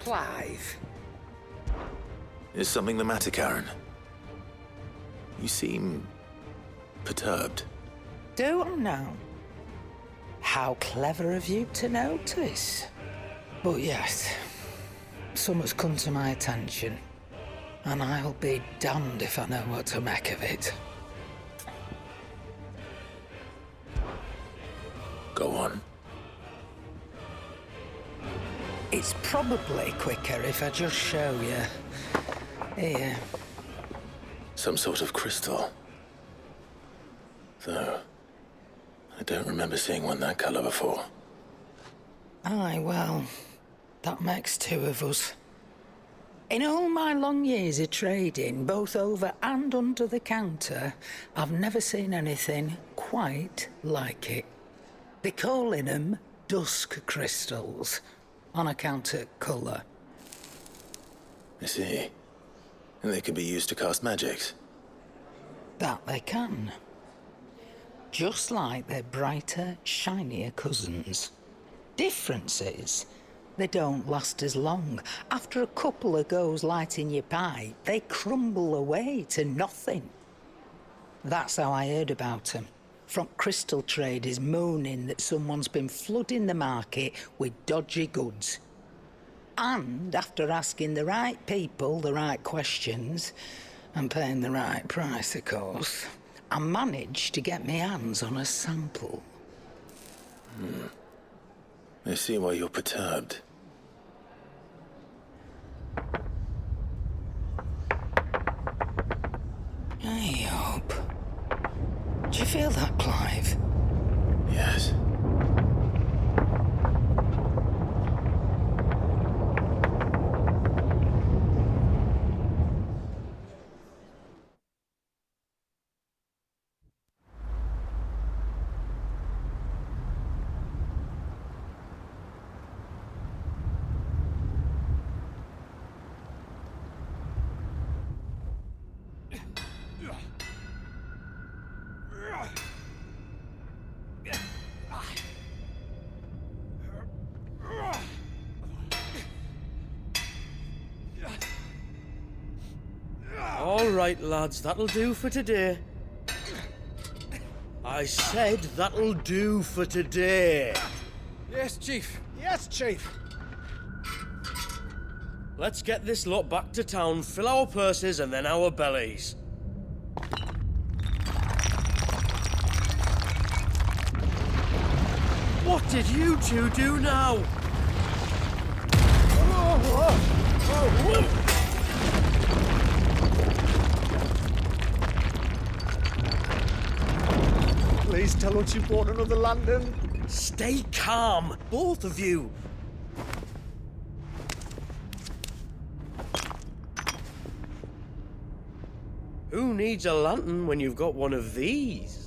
Clive. Is something the matter, Karen? You seem perturbed. Don't know. How clever of you to notice. But yes, something's come to my attention, and I'll be damned if I know what to make of it. Go on. It's probably quicker if I just show you. Here. Some sort of crystal. Though, I don't remember seeing one that color before. Aye, well, that makes two of us. In all my long years of trading, both over and under the counter, I've never seen anything quite like it. They're calling them dusk crystals, on account of colour. I see. And they can be used to cast magics. That they can. Just like their brighter, shinier cousins. Difference is, they don't last as long. After a couple of goes lighting your pipe, they crumble away to nothing. That's how I heard about them. From crystal traders moaning that someone's been flooding the market with dodgy goods. And after asking the right people the right questions, and paying the right price, of course, I managed to get my hands on a sample. I see why you're perturbed. I hope. Do you feel that, Clive? Yes. All right, lads, that'll do for today. I said that'll do for today. Yes, Chief. Yes, Chief. Let's get this lot back to town, fill our purses and then our bellies. What did you two do now? Please tell us you bought another lantern. Stay calm, both of you. Who needs a lantern when you've got one of these?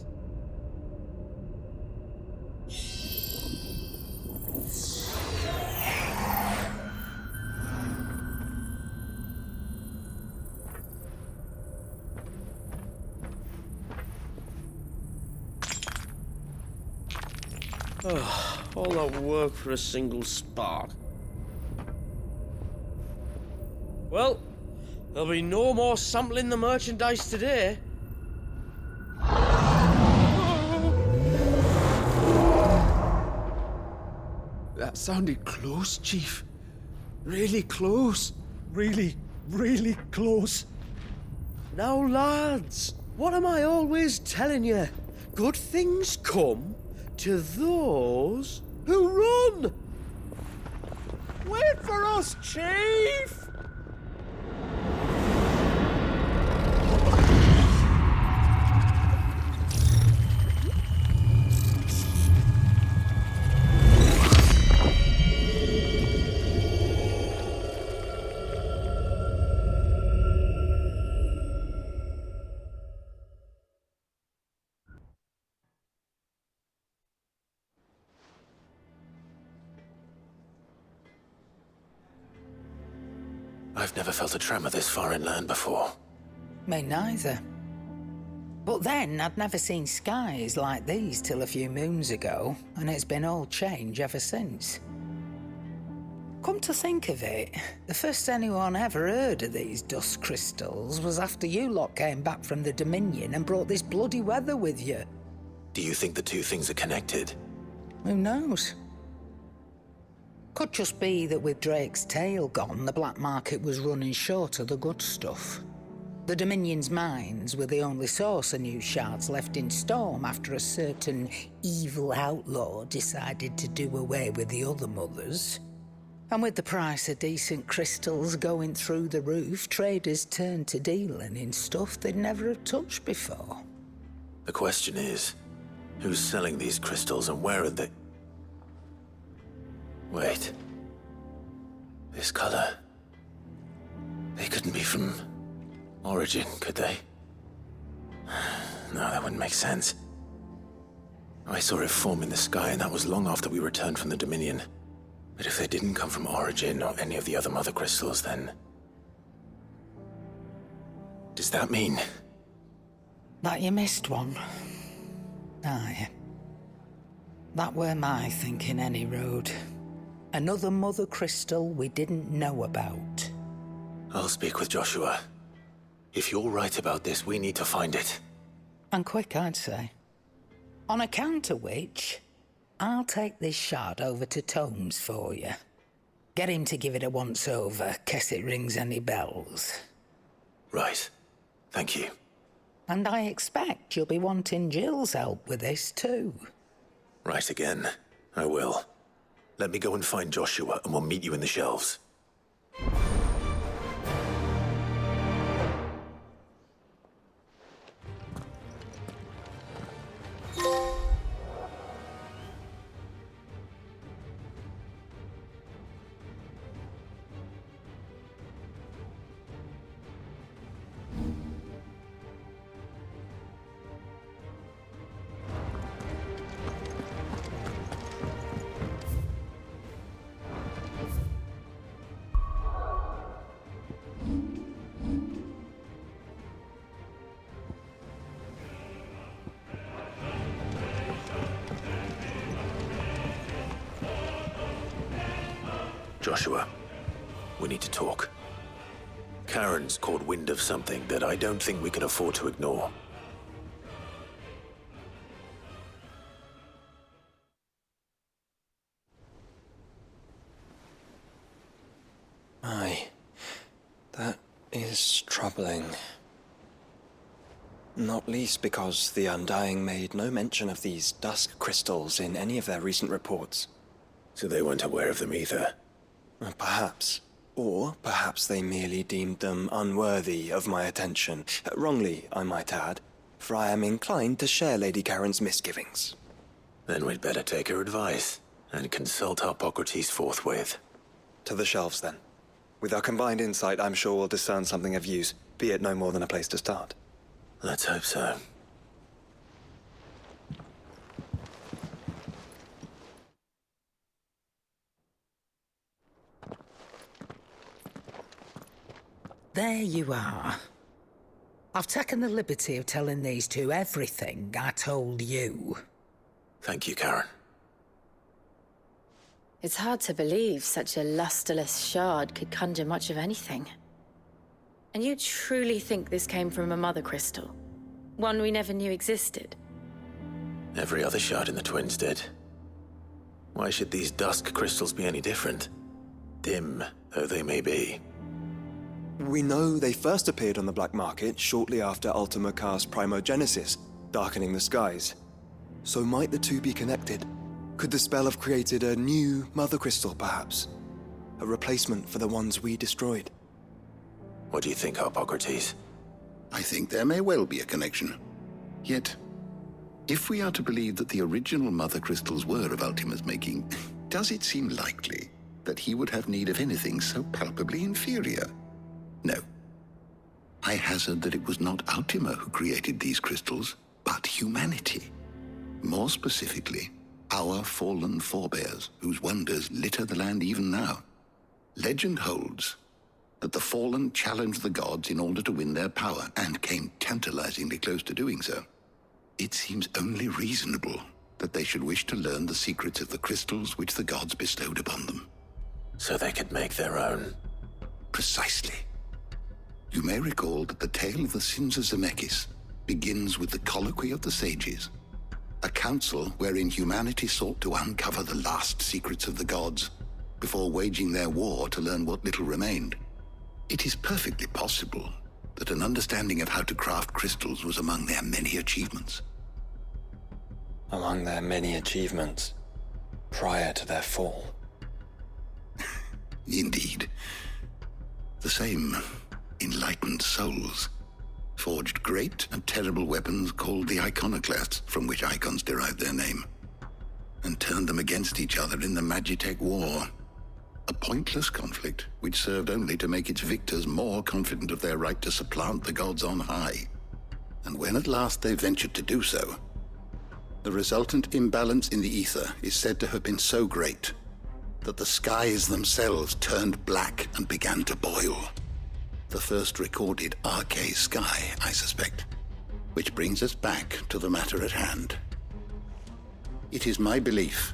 Oh, all that work for a single spark. Well, there'll be no more sampling the merchandise today. That sounded close, Chief. Really close. Really, really close. Now, lads, what am I always telling you? Good things come to those who run. Wait for us, Chief! I've never felt a tremor this far inland before. Me neither. But then I'd never seen skies like these till a few moons ago, and it's been all change ever since. Come to think of it, the first anyone ever heard of these dust crystals was after you lot came back from the Dominion and brought this bloody weather with you. Do you think the two things are connected? Who knows? Could just be that with Drake's tail gone, the black market was running short of the good stuff. The Dominion's mines were the only source of new shards left in Storm after a certain evil outlaw decided to do away with the other mothers. And with the price of decent crystals going through the roof, traders turned to dealing in stuff they'd never have touched before. The question is, who's selling these crystals and where are they? Wait. This color. They couldn't be from Origin, could they? No, that wouldn't make sense. I saw it form in the sky, and that was long after we returned from the Dominion. But if they didn't come from Origin or any of the other mother crystals, then... does that mean... that you missed one? Aye. That were my thinking, any road. Another mother crystal we didn't know about. I'll speak with Joshua. If you're right about this, we need to find it. And quick, I'd say. On account of which, I'll take this shard over to Tomes for you. Get him to give it a once-over, case it rings any bells. Right. Thank you. And I expect you'll be wanting Jill's help with this, too. Right again. I will. Let me go and find Joshua, and we'll meet you in the shelves. Joshua, we need to talk. Karen's caught wind of something that I don't think we can afford to ignore. Aye, that is troubling. Not least because the Undying made no mention of these dusk crystals in any of their recent reports. So they weren't aware of them either. Perhaps. Or perhaps they merely deemed them unworthy of my attention. Wrongly, I might add, for I am inclined to share Lady Karen's misgivings. Then we'd better take her advice and consult Hippocrates forthwith. To the shelves, then. With our combined insight, I'm sure we'll discern something of use, be it no more than a place to start. Let's hope so. There you are. I've taken the liberty of telling these two everything I told you. Thank you, Karen. It's hard to believe such a lusterless shard could conjure much of anything. And you truly think this came from a mother crystal? One we never knew existed? Every other shard in the Twins did. Why should these dusk crystals be any different? Dim though they may be. We know they first appeared on the black market shortly after Ultima cast Primogenesis, darkening the skies. So might the two be connected? Could the spell have created a new mother crystal, perhaps? A replacement for the ones we destroyed? What do you think, Hippocrates? I think there may well be a connection. Yet, if we are to believe that the original mother crystals were of Ultima's making, does it seem likely that he would have need of anything so palpably inferior? No. I hazard that it was not Ultima who created these crystals, but humanity. More specifically, our fallen forebears, whose wonders litter the land even now. Legend holds that the fallen challenged the gods in order to win their power, and came tantalizingly close to doing so. It seems only reasonable that they should wish to learn the secrets of the crystals which the gods bestowed upon them. so they could make their own. Precisely. You may recall that the tale of the sins of Zemeckis begins with the colloquy of the sages, a council wherein humanity sought to uncover the last secrets of the gods before waging their war to learn what little remained. It is perfectly possible that an understanding of how to craft crystals was among their many achievements. Among their many achievements, prior to their fall. Indeed. The same enlightened souls forged great and terrible weapons called the iconoclasts, from which icons derived their name, and turned them against each other in the Magitech War. A pointless conflict which served only to make its victors more confident of their right to supplant the gods on high. And when at last they ventured to do so, the resultant imbalance in the ether is said to have been so great that the skies themselves turned black and began to boil. The first recorded arcane sky, I suspect. Which brings us back to the matter at hand. It is my belief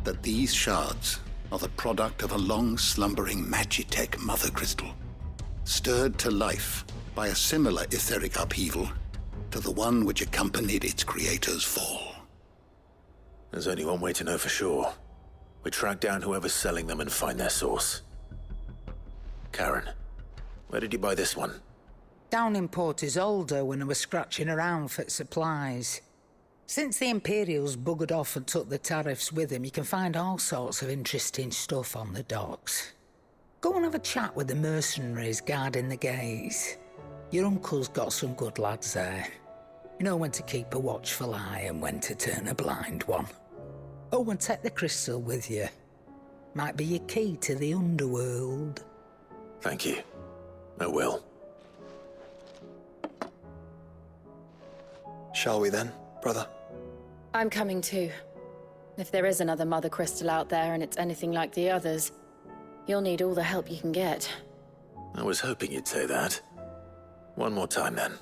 that these shards are the product of a long-slumbering Magitech mother crystal, stirred to life by a similar etheric upheaval to the one which accompanied its creator's fall. There's only one way to know for sure. We track down whoever's selling them and find their source. Karen, where did you buy this one? Down in Port Isolde when I was scratching around for supplies. Since the Imperials buggered off and took the tariffs with them, you can find all sorts of interesting stuff on the docks. Go and have a chat with the mercenaries guarding the gates. Your uncle's got some good lads there. You know when to keep a watchful eye and when to turn a blind one. Oh, and take the crystal with you. Might be your key to the underworld. Thank you. I will. Shall we then, brother? I'm coming too. If there is another mother crystal out there and it's anything like the others, you'll need all the help you can get. I was hoping you'd say that. One more time then.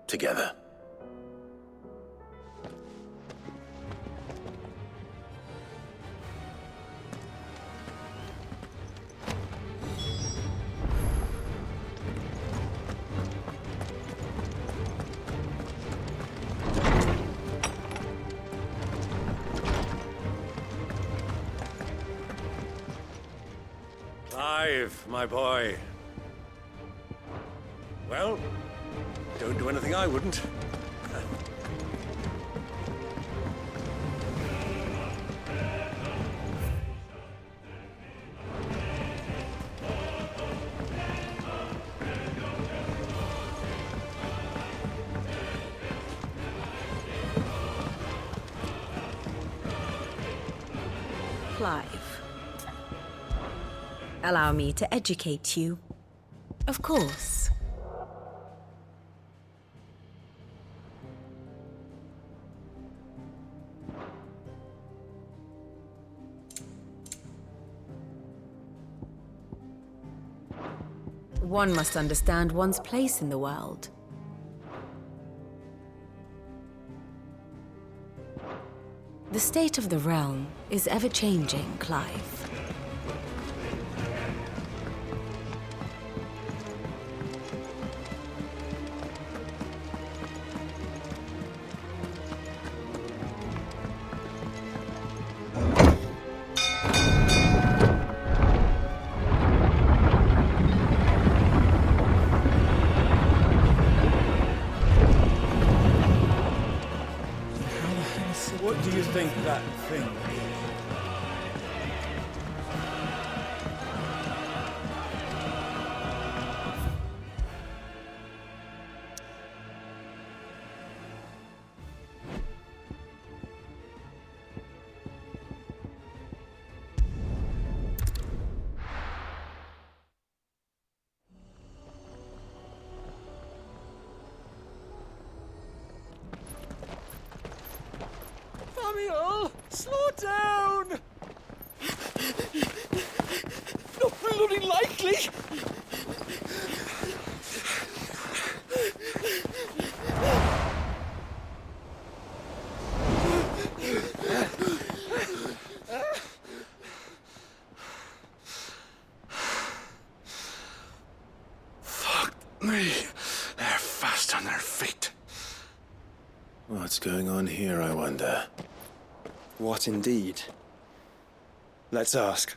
Together. Clive, my boy. Well, don't do anything I wouldn't. Clive. Allow me to educate you. Of course. One must understand one's place in the world. The state of the realm is ever-changing, Clive. What do you think that thing is? Samuel, slow down! Not bloody likely! going on here, I wonder? What indeed? Let's ask.